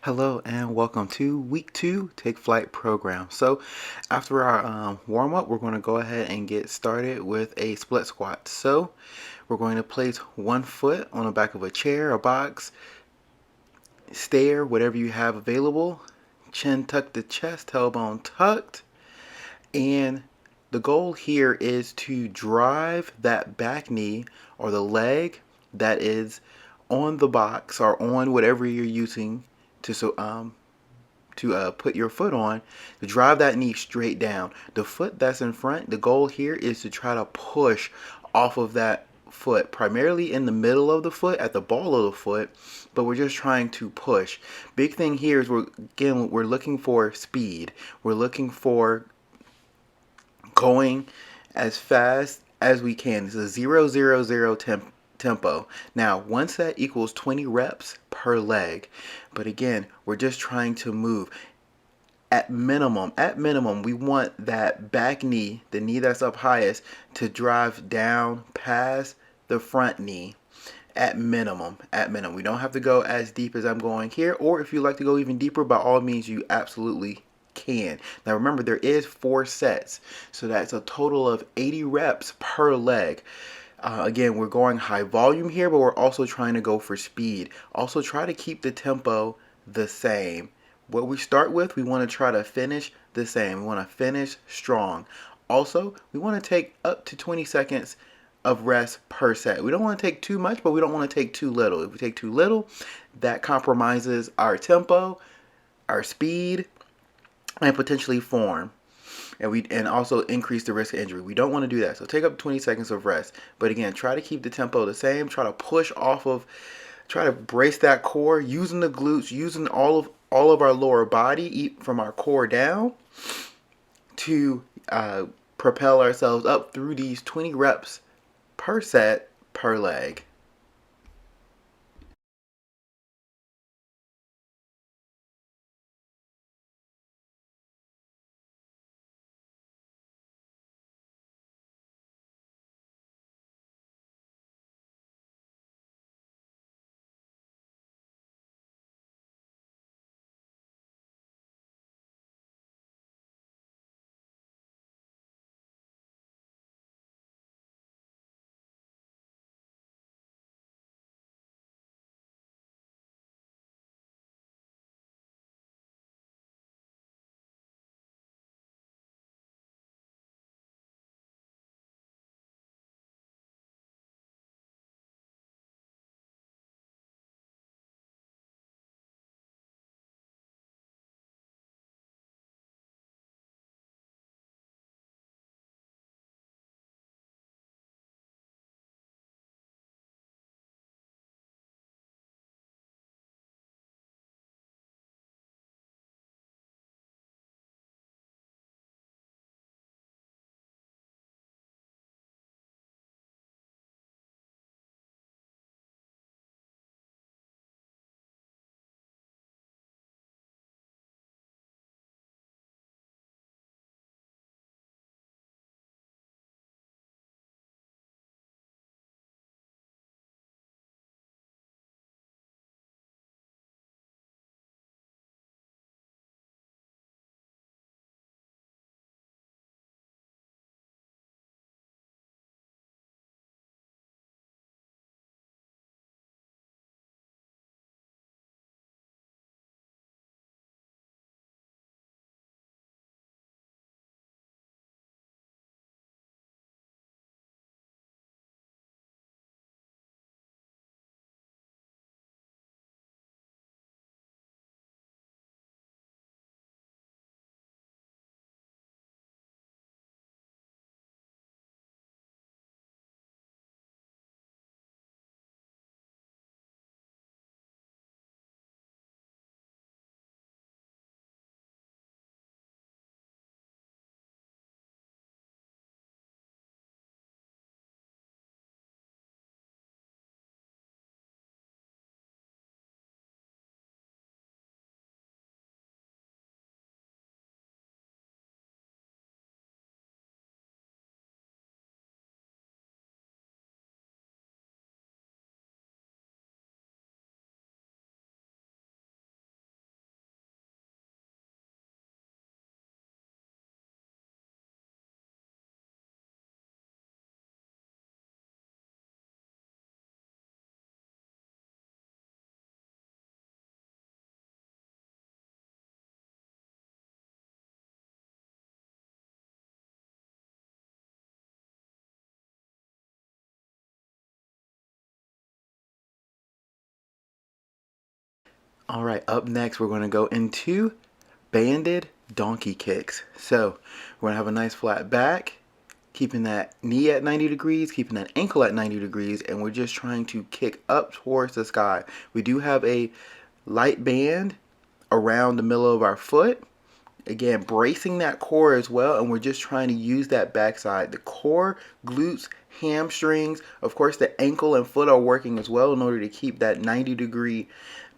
Hello and welcome to week 2 Take Flight program. So after our warm up, we're going to go ahead and get started with a split squat. So we're going to place one foot on the back of a chair, a box, stair, whatever you have available. Chin tucked to chest, tailbone tucked. And the goal here is to drive that back knee or the leg that is on the box or on whatever you're using to put your foot on, to drive that knee straight down. The foot that's in front, the goal here is to try to push off of that foot, primarily in the middle of the foot, at the ball of the foot, but we're just trying to push. Big thing here is we're looking for speed. We're looking for going as fast as we can. It's a 0-0-0 tempo. Now, once that equals 20 reps per leg, but again, we're just trying to move. At minimum, we want that back knee, the knee that's up highest, to drive down past the front knee. At minimum. We don't have to go as deep as I'm going here, or if you like to go even deeper, by all means, you absolutely can. Now remember, there is 4 sets, so that's a total of 80 reps per leg. Again, we're going high volume here, but we're also trying to go for speed. Also, try to keep the tempo the same. What we start with, we want to try to finish the same. We want to finish strong. Also, we want to take up to 20 seconds of rest per set. We don't want to take too much, but we don't want to take too little. If we take too little, that compromises our tempo, our speed, and potentially form. And also increase the risk of injury. We don't want to do that. So take up 20 seconds of rest. But again, try to keep the tempo the same. Try to brace that core, using the glutes, using all of our lower body from our core down to propel ourselves up through these 20 reps per set per leg. All right, up next, we're going to go into banded donkey kicks. So we're going to have a nice flat back, keeping that knee at 90 degrees, keeping that ankle at 90 degrees, and we're just trying to kick up towards the sky. We do have a light band around the middle of our foot. Again, bracing that core as well, and we're just trying to use that backside. The core, glutes, hamstrings, of course the ankle and foot are working as well in order to keep that 90-degree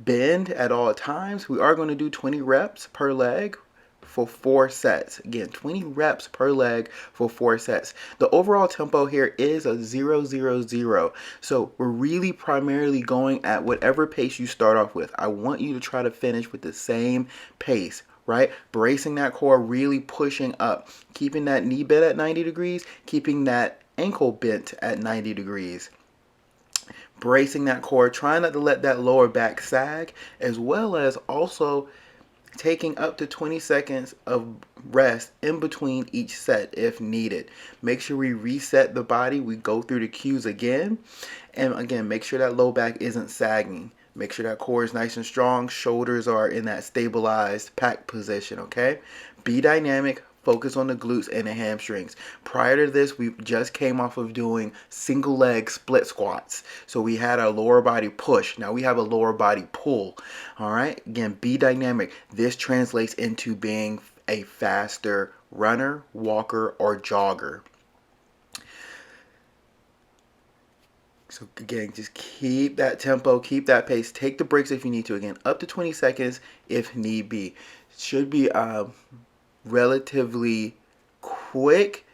bend at all times. We are going to do 20 reps per leg for 4 sets. Again, 20 reps per leg for 4 sets. The overall tempo here is a 0-0-0. So we're really primarily going at whatever pace you start off with. I want you to try to finish with the same pace, right? Bracing that core, really pushing up, keeping that knee bent at 90 degrees, keeping that ankle bent at 90 degrees. Bracing that core, trying not to let that lower back sag, as well as also taking up to 20 seconds of rest in between each set if needed. Make sure we reset the body. We go through the cues again. And again, make sure that low back isn't sagging. Make sure that core is nice and strong. Shoulders are in that stabilized pack position, okay? Be dynamic. Focus on the glutes and the hamstrings. Prior to this, we just came off of doing single leg split squats. So we had a lower body push. Now we have a lower body pull. All right. Again, be dynamic. This translates into being a faster runner, walker, or jogger. So again, just keep that tempo, keep that pace. Take the breaks if you need to. Again, up to 20 seconds if need be. Should be relatively quick,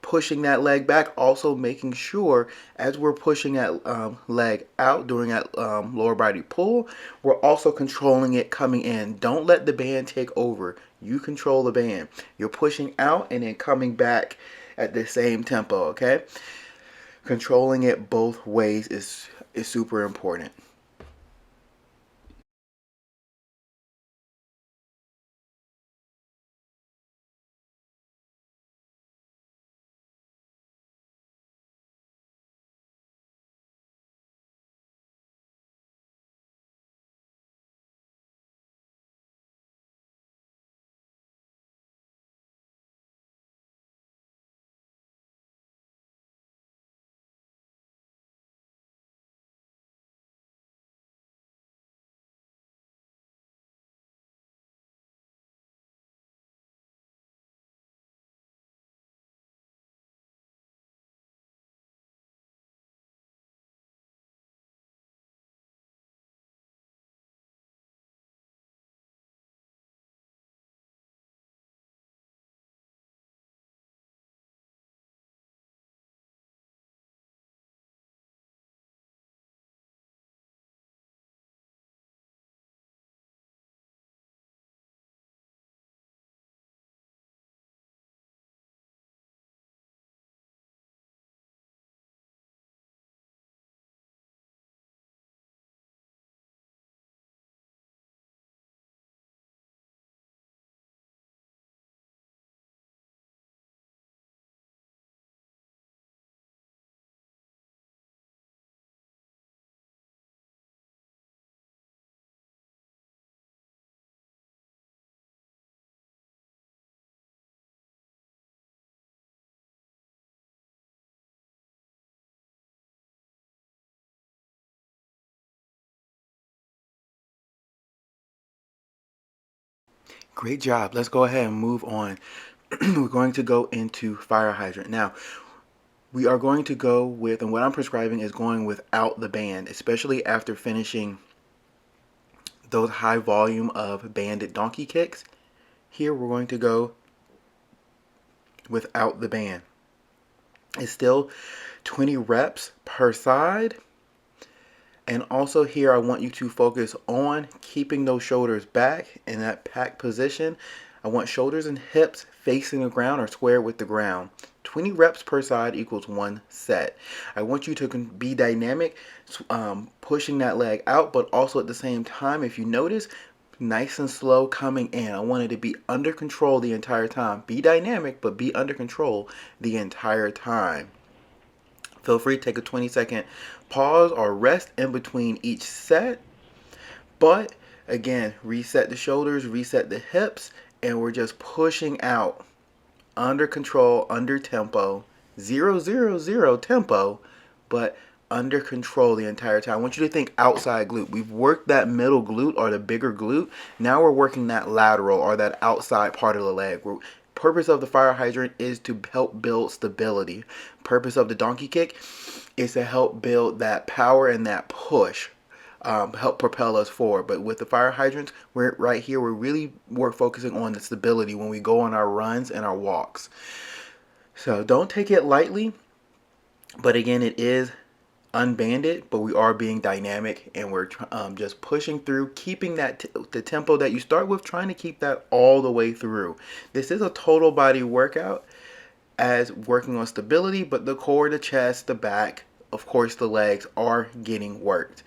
pushing that leg back, also making sure as we're pushing that leg out during that lower body pull, we're also controlling it coming in. Don't let the band take over. You control the band. You're pushing out and then coming back at the same tempo, okay? Controlling it both ways is super important. Great job. Let's go ahead and move on. We're going to go into fire hydrant. Now, we are going to go with, and what I'm prescribing is going without the band, especially after finishing those high volume of banded donkey kicks. Here we're going to go without the band. It's still 20 reps per side. And also here I want you to focus on keeping those shoulders back in that pack position. I want shoulders and hips facing the ground or square with the ground. 20 reps per side equals 1 set. I want you to be dynamic, pushing that leg out, but also at the same time, if you notice, nice and slow coming in. I want it to be under control the entire time. Be dynamic, but be under control the entire time. Feel free to take a 20-second pause or rest in between each set. But again, reset the shoulders, reset the hips, and we're just pushing out under control, under tempo, 0 0 0 tempo, but under control the entire time. I want you to think outside glute. We've worked that middle glute or the bigger glute. Now we're working that lateral or that outside part of the leg. Purpose of the fire hydrant is to help build stability. Purpose of the donkey kick is to help build that power and that push. Help propel us forward. But with the fire hydrants, we're right here. We're focusing on the stability when we go on our runs and our walks. So don't take it lightly. But again, it is unbanded, but we are being dynamic, and we're just pushing through, keeping that the tempo that you start with, trying to keep that all the way through. This is a total body workout as working on stability, but the core, the chest, the back, of course the legs are getting worked.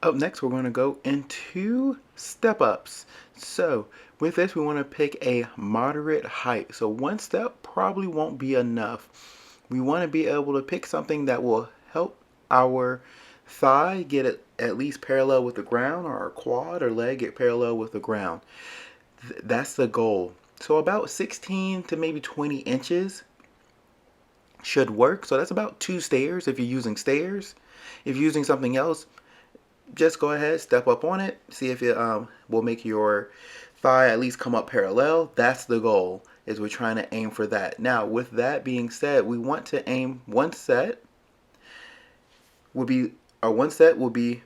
Up next, we're going to go into step ups. So with this, we want to pick a moderate height. So one step probably won't be enough. We want to be able to pick something that will help our thigh get it at least parallel with the ground, or our quad or leg get parallel with the ground. That's the goal. So about 16 to maybe 20 inches should work. So that's about 2 stairs if you're using stairs. If you're using something else, just go ahead, step up on it, see if it will make your thigh at least come up parallel. That's the goal, is we're trying to aim for that. Now, with that being said, we want to aim one set will be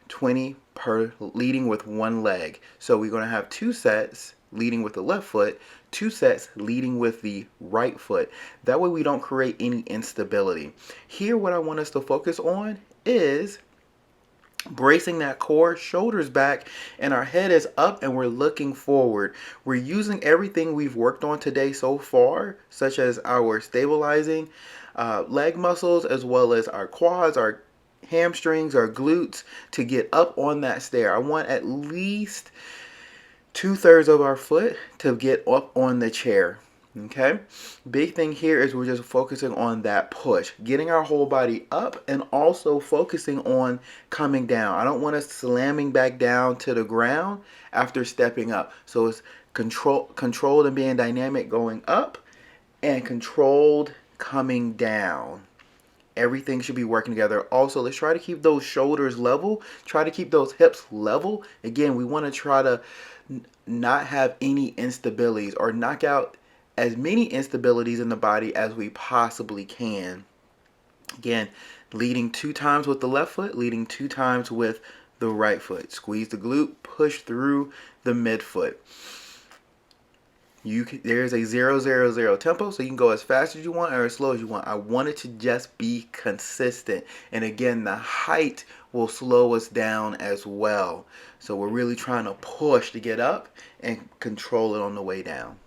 20 per leading with one leg. So we're going to have 2 sets leading with the left foot, 2 sets leading with the right foot. That way we don't create any instability. Here, what I want us to focus on is bracing that core, shoulders back, and our head is up and we're looking forward. We're using everything we've worked on today so far, such as our stabilizing leg muscles, as well as our quads, our hamstrings, our glutes, to get up on that stair. I want at least 2/3 of our foot to get up on the chair. Okay, big thing here is we're just focusing on that push, getting our whole body up, and also focusing on coming down. I don't want us slamming back down to the ground after stepping up. So it's controlled and being dynamic going up, and controlled coming down. Everything should be working together. Also, let's try to keep those shoulders level. Try to keep those hips level. Again, we want to try to not have any instabilities, or knock out as many instabilities in the body as we possibly can. Again, leading 2 times with the left foot, leading 2 times with the right foot. Squeeze the glute, push through the midfoot. There's a 0-0-0 tempo, so you can go as fast as you want or as slow as you want. I want it to just be consistent. And again, the height will slow us down as well. So we're really trying to push to get up and control it on the way down.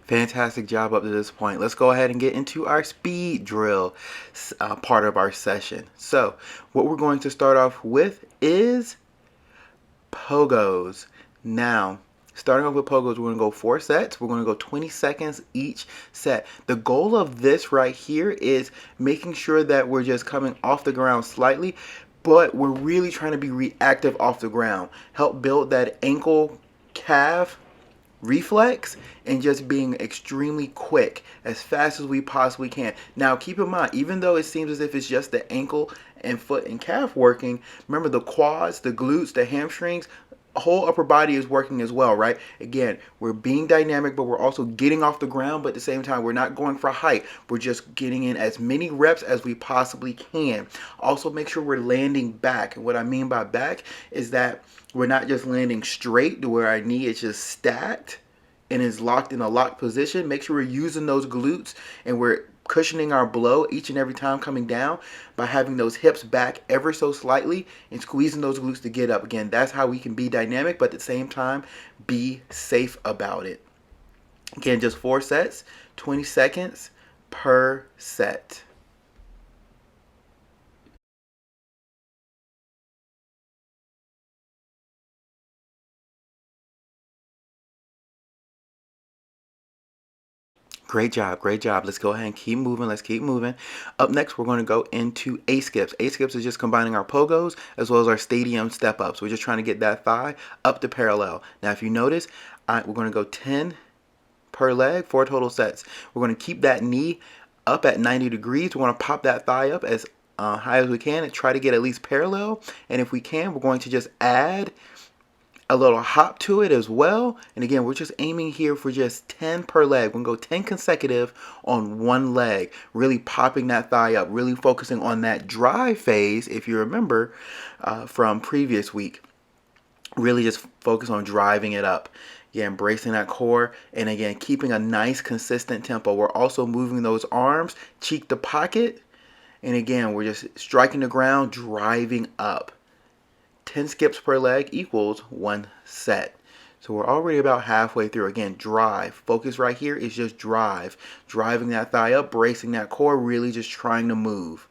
Fantastic job up to this point. Let's go ahead and get into our speed drill part of our session. So what we're going to start off with is pogos. Now, starting off with pogos, we're going to go 4 sets. We're going to go 20 seconds each set. The goal of this right here is making sure that we're just coming off the ground slightly, but we're really trying to be reactive off the ground. Help build that ankle calf reflex and just being extremely quick as fast as we possibly can. Now keep in mind, even though it seems as if it's just the ankle and foot and calf working, remember the quads, the glutes, the hamstrings, whole upper body is working as well, right? Again, we're being dynamic, but we're also getting off the ground, but at the same time we're not going for height. We're just getting in as many reps as we possibly can. Also make sure we're landing back, and what I mean by back is that we're not just landing straight to where our knee is just stacked and is locked in a locked position. Make sure we're using those glutes and we're cushioning our blow each and every time coming down by having those hips back ever so slightly and squeezing those glutes to get up. Again, that's how we can be dynamic, but at the same time, be safe about it. Again, just 4 sets, 20 seconds per set. Great job, great job. Let's go ahead and keep moving. Let's keep moving. Up next, we're going to go into A skips. A skips is just combining our pogos as well as our stadium step ups. We're just trying to get that thigh up to parallel. Now, if you notice, we're going to go 10 per leg, 4 total sets. We're going to keep that knee up at 90 degrees. We want to pop that thigh up as high as we can and try to get at least parallel. And if we can, we're going to just add a little hop to it as well. And again, we're just aiming here for just 10 per leg. We're gonna go 10 consecutive on one leg, really popping that thigh up, really focusing on that drive phase. If you remember from previous week, really just focus on driving it up. Again, bracing that core, and again, keeping a nice consistent tempo. We're also moving those arms cheek to pocket, and again, we're just striking the ground, driving up. 10 skips per leg equals 1 set. So we're already about halfway through. Again, drive. Focus right here is just drive. Driving that thigh up, bracing that core, really just trying to move.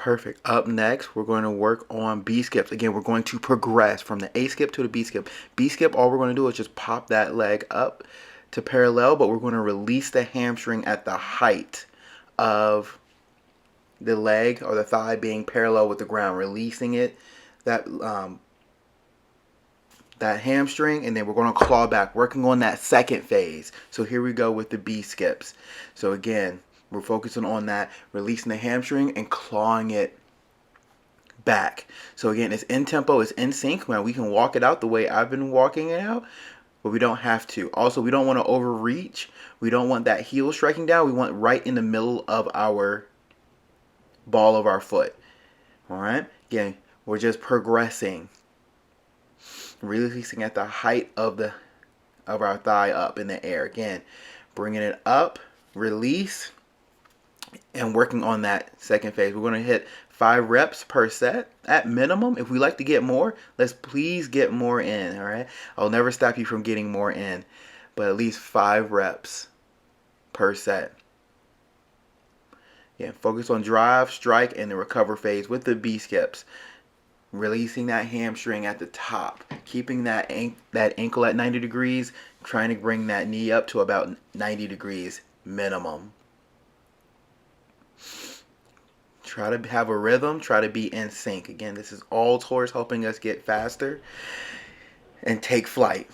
Perfect. Up next, we're going to work on B skips. Again, we're going to progress from the A skip to the B skip. B skip, all we're going to do is just pop that leg up to parallel, but we're going to release the hamstring at the height of the leg or the thigh being parallel with the ground, releasing it, that that hamstring, and then we're going to claw back, working on that second phase. So here we go with the B skips. So again, we're focusing on that, releasing the hamstring and clawing it back. So again, it's in tempo, it's in sync. Man, we can walk it out the way I've been walking it out, but we don't have to. Also, we don't want to overreach. We don't want that heel striking down. We want right in the middle of our ball of our foot. All right. Again, we're just progressing, releasing at the height of our thigh up in the air. Again, bringing it up, release, and working on that second phase. We're going to hit 5 reps per set at minimum. If we like to get more, let's please get more in. All right. I'll never stop you from getting more in, but at least 5 reps per set. Yeah, focus on drive, strike, and the recover phase with the B skips. Releasing that hamstring at the top, keeping that ankle at 90 degrees, trying to bring that knee up to about 90 degrees minimum. Try to have a rhythm, try to be in sync. Again, this is all towards helping us get faster and take flight.